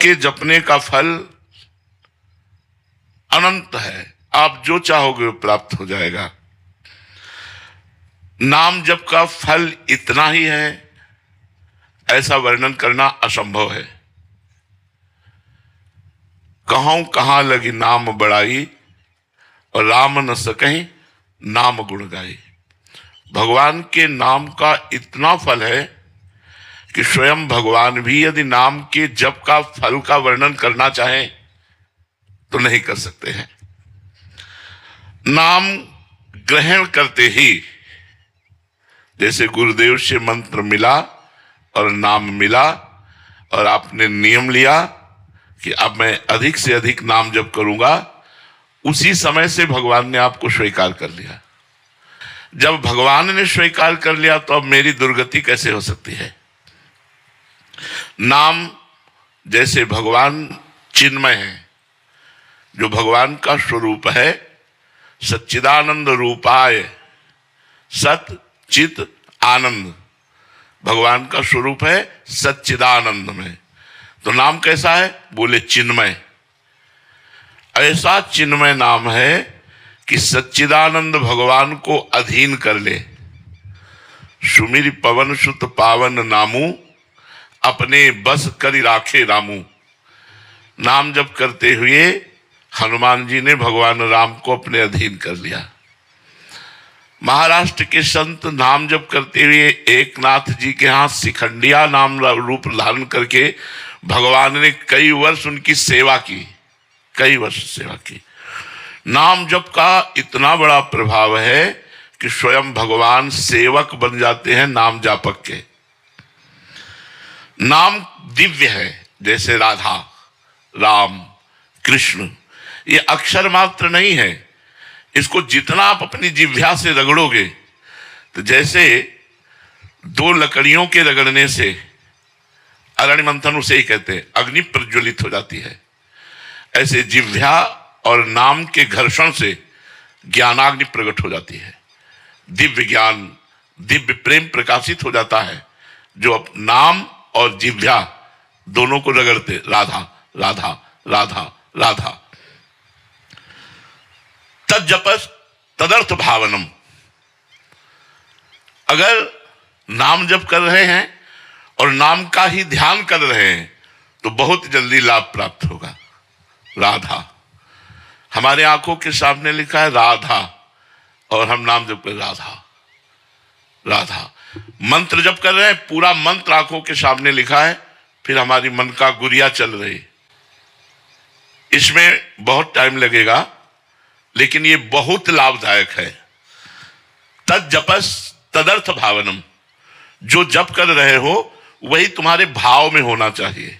के जपने का फल अनंत है, आप जो चाहोगे वो प्राप्त हो जाएगा। नाम जप का फल इतना ही है, ऐसा वर्णन करना असंभव है। कहूं कहां लगी नाम बड़ाई, और राम न सकहीं नाम गुण गाई। भगवान के नाम का इतना फल है कि स्वयं भगवान भी यदि नाम के जप का फल का वर्णन करना चाहें तो नहीं कर सकते हैं। नाम ग्रहण करते ही, जैसे गुरुदेव से मंत्र मिला और नाम मिला और आपने नियम लिया कि अब मैं अधिक से अधिक नाम जप करूंगा, उसी समय से भगवान ने आपको स्वीकार कर लिया। जब भगवान ने स्वीकार कर लिया तो अब मेरी दुर्गति कैसे हो सकती है। नाम जैसे भगवान चिन्मय है, जो भगवान का स्वरूप है, सच्चिदानंद रूपाय, सत चित आनंद, भगवान का स्वरूप है सच्चिदानंद में। तो नाम कैसा है, बोले चिन्मय। ऐसा चिन्मय नाम है कि सच्चिदानंद भगवान को अधीन कर ले। सुमिर पवन सुत पावन नामू, अपने बस करि राखे रामू। नाम जप करते हुए हनुमान जी ने भगवान राम को अपने अधीन कर लिया। महाराष्ट्र के संत नाम जप करते हुए एकनाथ जी के यहाँ शिखंडिया नाम रूप धारण करके भगवान ने कई वर्ष उनकी सेवा की, कई वर्ष सेवा की। नाम जप का इतना बड़ा प्रभाव है कि स्वयं भगवान सेवक बन जाते हैं नाम जापक के। नाम दिव्य है, जैसे राधा, राम, कृष्ण, ये अक्षर मात्र नहीं है। इसको जितना आप अपनी जिह्वा से रगड़ोगे, तो जैसे दो लकड़ियों के रगड़ने से, अरण्य मंथन उसे ही कहते हैं, अग्नि प्रज्वलित हो जाती है, ऐसे जिह्वा और नाम के घर्षण से ज्ञानाग्नि प्रकट हो जाती है। दिव्य ज्ञान, दिव्य प्रेम प्रकाशित हो जाता है, जो नाम और जिह्वा दोनों को रगड़ते, राधा राधा राधा राधा। तज्जपस तदर्थ भावनम। अगर नाम जप कर रहे हैं और नाम का ही ध्यान कर रहे हैं तो बहुत जल्दी लाभ प्राप्त होगा। राधा, हमारे आंखों के सामने लिखा है राधा, और हम नाम जप कर राधा राधा। मंत्र जप कर रहे हैं, पूरा मंत्र आंखों के सामने लिखा है, फिर हमारी मन का गुरिया चल रही। इसमें बहुत टाइम लगेगा, लेकिन ये बहुत लाभदायक है। तज्जपस तदर्थ भावनम। जो जप कर रहे हो वही तुम्हारे भाव में होना चाहिए।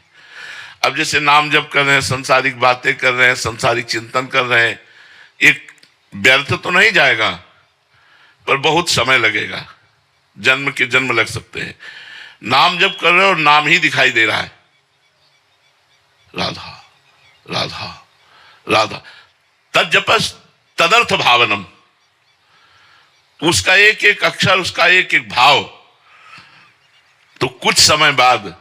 अब जैसे नाम जप कर रहे हैं, संसारिक बातें कर रहे हैं, संसारिक चिंतन कर रहे हैं, एक व्यर्थ तो नहीं जाएगा, पर बहुत समय लगेगा, जन्म के जन्म लग सकते हैं। नाम जप कर रहे हो और नाम ही दिखाई दे रहा है, राधा राधा राधा। तज्जपस तदर्थ भावनम। उसका एक एक अक्षर, उसका एक एक भाव, तो कुछ समय बाद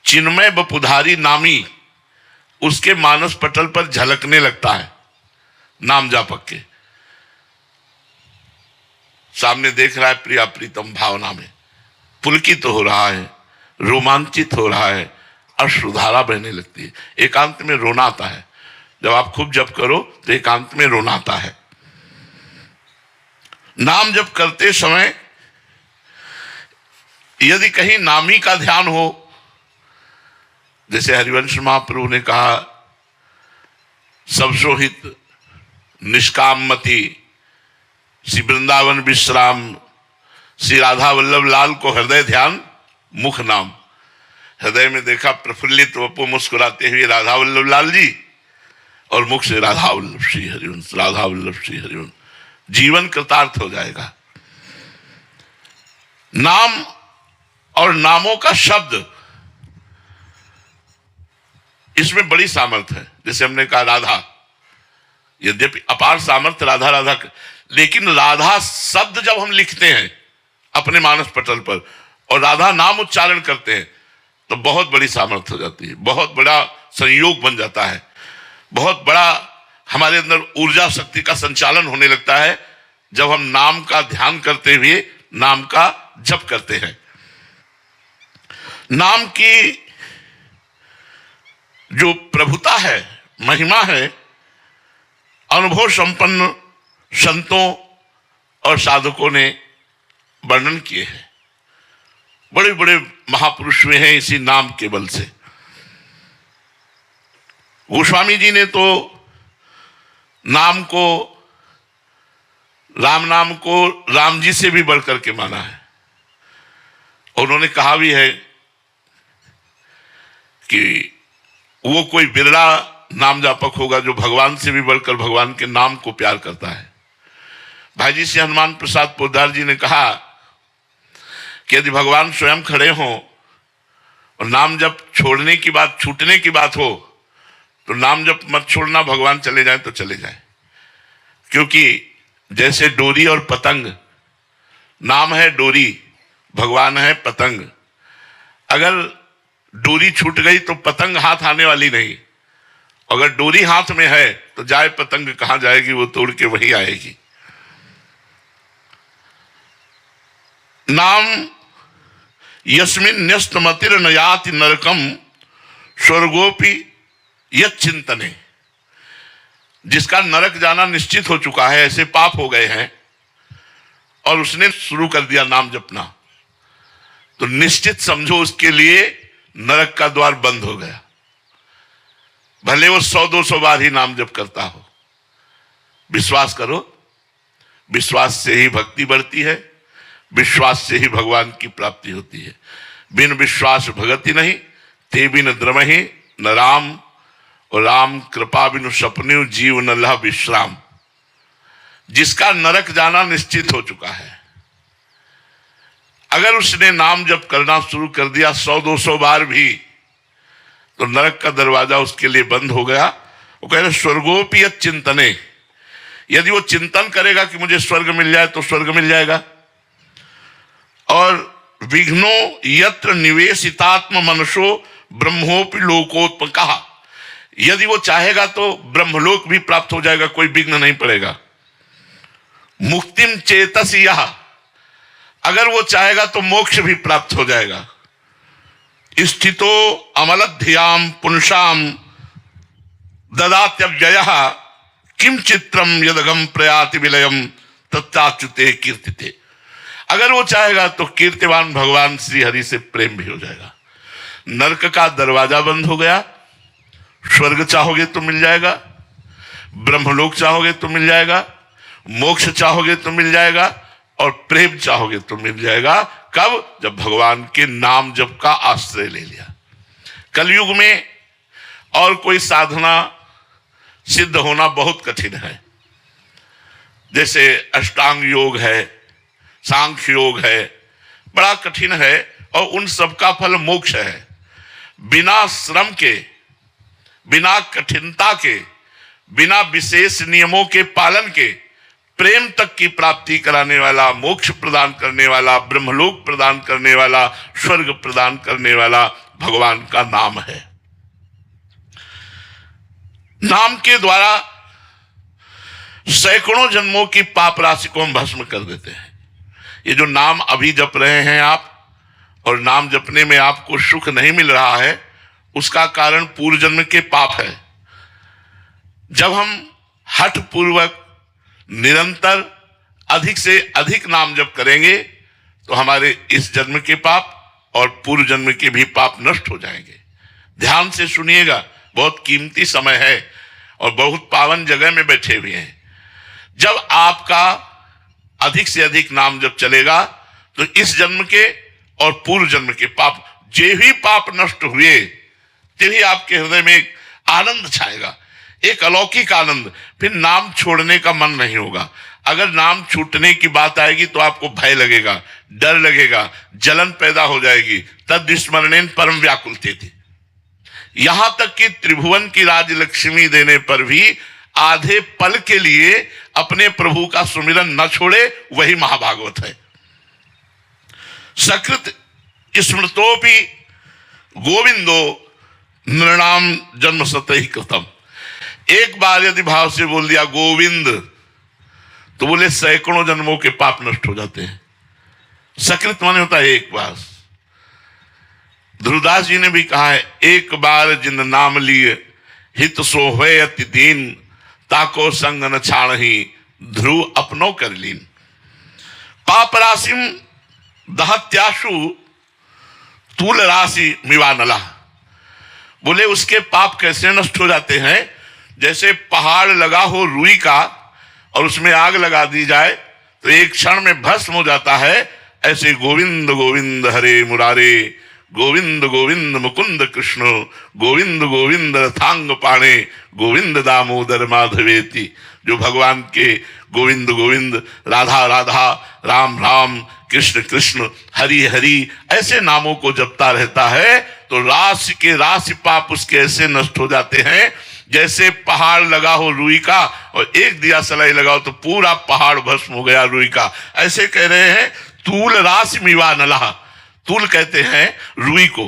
चिन्मय बपुधारी नामी उसके मानस पटल पर झलकने लगता है। नाम जापक के सामने देख रहा है, प्रिया प्रीतम भावना में पुलकित हो रहा है, रोमांचित हो रहा है, अश्रुधारा बहने लगती है। एकांत में रोना आता है। जब आप खूब जप करो तो एकांत में रोना आता है। नाम जप करते समय यदि कहीं नामी का ध्यान हो, जैसे हरिवंश महाप्रभु ने कहा, सब सोहित निष्काम मति, श्री वृंदावन विश्राम, श्री राधा वल्लभ लाल को हृदय ध्यान मुख नाम। हृदय में देखा प्रफुल्लित वपु मुस्कुराते हुए राधा वल्लभ लाल जी, और मुख से राधा वल्लभ श्री हरिवंश, राधा वल्लभ श्री हरिवंश। जीवन कृतार्थ हो जाएगा। नाम और नामों का शब्द, इसमें बड़ी सामर्थ्य है। जैसे हमने कहा राधा, यद्यपि अपार सामर्थ्य राधा राधा, लेकिन राधा शब्द जब हम लिखते हैं अपने मानस पटल पर और राधा नाम उच्चारण करते हैं तो बहुत बड़ी सामर्थ्य हो जाती है, बहुत बड़ा संयोग बन जाता है, बहुत बड़ा हमारे अंदर ऊर्जा शक्ति का संचालन होने लगता है जब हम नाम का ध्यान करते हुए नाम का जप करते हैं। नाम की जो प्रभुता है, महिमा है, अनुभव संपन्न संतों और साधकों ने वर्णन किए हैं। बड़े बड़े महापुरुष हुए हैं इसी नाम के बल से। गोस्वामी जी ने तो नाम को, राम नाम को राम जी से भी बढ़कर के माना है। उन्होंने कहा भी है कि वो कोई बिरला नाम जापक होगा जो भगवान से भी बढ़कर भगवान के नाम को प्यार करता है। भाई जी से हनुमान प्रसाद पोद्दार जी ने कहा कि यदि भगवान स्वयं खड़े हों और नाम जब छोड़ने की बात, छूटने की बात हो, तो नाम जब मत छोड़ना, भगवान चले जाए तो चले जाए। क्योंकि जैसे डोरी और पतंग, नाम है डोरी, भगवान है पतंग। अगर डोरी छूट गई तो पतंग हाथ आने वाली नहीं, अगर डोरी हाथ में है तो जाए पतंग कहां जाएगी, वो तोड़ के वही आएगी। नाम यस्मिन् न्यस्तमतिर न याति नरकम स्वर्गोपि यच्चिंतने, जिसका नरक जाना निश्चित हो चुका है, ऐसे पाप हो गए हैं और उसने शुरू कर दिया नाम जपना, तो निश्चित समझो उसके लिए नरक का द्वार बंद हो गया। भले वो 100-200 बार ही नाम जप करता हो। विश्वास करो, विश्वास से ही भक्ति बढ़ती है, विश्वास से ही भगवान की प्राप्ति होती है। बिन विश्वास भगति नहीं, ते बिन द्रमहि न राम, और राम कृपा बिनु सपने जीव न लह विश्राम। जिसका नरक जाना निश्चित हो चुका है, अगर उसने नाम जप करना शुरू कर दिया 100-200 बार भी, तो नरक का दरवाजा उसके लिए बंद हो गया। वो कह रहे स्वर्गोपि चिंतने, यदि वो चिंतन करेगा कि मुझे स्वर्ग मिल जाए तो स्वर्ग मिल जाएगा। और विघ्नो यत्र निवेशितात्म मनुष्यो ब्रह्मोपि लोकोत्पन्नः, यदि वो चाहेगा तो ब्रह्मलोक भी प्राप्त हो जाएगा, कोई विघ्न नहीं पड़ेगा। मुक्तिम चेतसि यः, अगर वो चाहेगा तो मोक्ष भी प्राप्त हो जाएगा। स्थितो अमलध्याम पुंसाम ददात्यव्ययः किम चित्रम यदगम प्रयाति विलयम तत्ताच्युते कीर्तिते, अगर वो चाहेगा तो कीर्तिवान भगवान श्री हरि से प्रेम भी हो जाएगा। नरक का दरवाजा बंद हो गया, स्वर्ग चाहोगे तो मिल जाएगा, ब्रह्मलोक चाहोगे तो मिल जाएगा, मोक्ष चाहोगे तो मिल जाएगा, और प्रेम चाहोगे तो मिल जाएगा। कब? जब भगवान के नाम जप का आश्रय ले लिया। कलयुग में और कोई साधना सिद्ध होना बहुत कठिन है। जैसे अष्टांग योग है, सांख्य योग है, बड़ा कठिन है, और उन सबका फल मोक्ष है। बिना श्रम के, बिना कठिनता के, बिना विशेष नियमों के पालन के प्रेम तक की प्राप्ति कराने वाला, मोक्ष प्रदान करने वाला, ब्रह्मलोक प्रदान करने वाला, स्वर्ग प्रदान करने वाला भगवान का नाम है। नाम के द्वारा सैकड़ों जन्मों की पाप राशि को हम भस्म कर देते हैं। ये जो नाम अभी जप रहे हैं आप, और नाम जपने में आपको सुख नहीं मिल रहा है, उसका कारण पूर्व जन्म के पाप है। जब हम हठ पूर्वक निरंतर अधिक से अधिक नाम जप करेंगे तो हमारे इस जन्म के पाप और पूर्व जन्म के भी पाप नष्ट हो जाएंगे। ध्यान से सुनिएगा, बहुत कीमती समय है और बहुत पावन जगह में बैठे हुए हैं। जब आपका अधिक से अधिक नाम जप चलेगा तो इस जन्म के और पूर्व जन्म के पाप, जे ही पाप नष्ट हुए, तभी आपके हृदय में एक आनंद छाएगा, एक अलौकिक आनंद। फिर नाम छोड़ने का मन नहीं होगा। अगर नाम छूटने की बात आएगी तो आपको भय लगेगा, डर लगेगा, जलन पैदा हो जाएगी। तद स्मरणेन परम व्याकुलते थे। यहां तक कि त्रिभुवन की राजलक्ष्मी देने पर भी आधे पल के लिए अपने प्रभु का सुमिरन न छोड़े, वही महाभागवत है। सकृत स्मृतोपि गोविंदो नृणाम जन्म सतहि कृतम। एक बार यदि भाव से बोल दिया गोविंद, तो बोले सैकड़ों जन्मों के पाप नष्ट हो जाते हैं। सकृत माने होता है एक बार। ध्रुवदास जी ने भी कहा है, एक बार जिन नाम लिए हित सो होए अति दीन, ताको संग न छाड़ही ध्रुव अपनो कर लीन। पाप राशिम दहत्याशु तूल राशि मिवानला। बोले उसके पाप कैसे नष्ट हो जाते हैं? जैसे पहाड़ लगा हो रुई का और उसमें आग लगा दी जाए तो एक क्षण में भस्म हो जाता है, ऐसे गोविंद गोविंद हरे मुरारे, गोविंद गोविंद मुकुंद कृष्ण, गोविंद गोविंद रथांग पाणे, गोविंद दामोदर माधवेति। जो भगवान के गोविंद गोविंद, राधा राधा, राम राम, कृष्ण कृष्ण, हरि हरि ऐसे नामों को जपता रहता है तो राशि के राशि पाप उसके ऐसे नष्ट हो जाते हैं जैसे पहाड़ लगा हो रुई का और एक दिया सलाई लगाओ तो पूरा पहाड़ भस्म हो गया रुई का। ऐसे कह रहे हैं तूल राशि मिवा नलहा। तूल कहते हैं रुई को,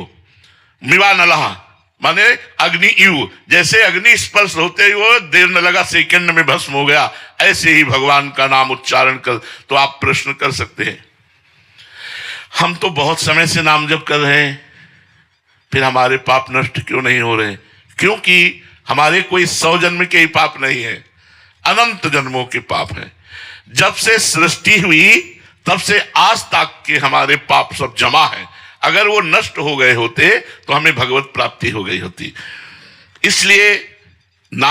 मिवा नलहा माने अग्नि यु, जैसे अग्नि स्पर्श होते ही वो देर न लगा सेकंड में भस्म हो गया। ऐसे ही भगवान का नाम उच्चारण कर। तो आप प्रश्न कर सकते हैं, हम तो बहुत समय से नाम जप कर रहे हैं, फिर हमारे पाप नष्ट क्यों नहीं हो रहे? क्योंकि हमारे कोई 100 जन्म के ही पाप नहीं है, अनंत जन्मों के पाप हैं। जब से सृष्टि हुई तब से आज तक के हमारे पाप सब जमा है। अगर वो नष्ट हो गए होते तो हमें भगवत प्राप्ति हो गई होती। इसलिए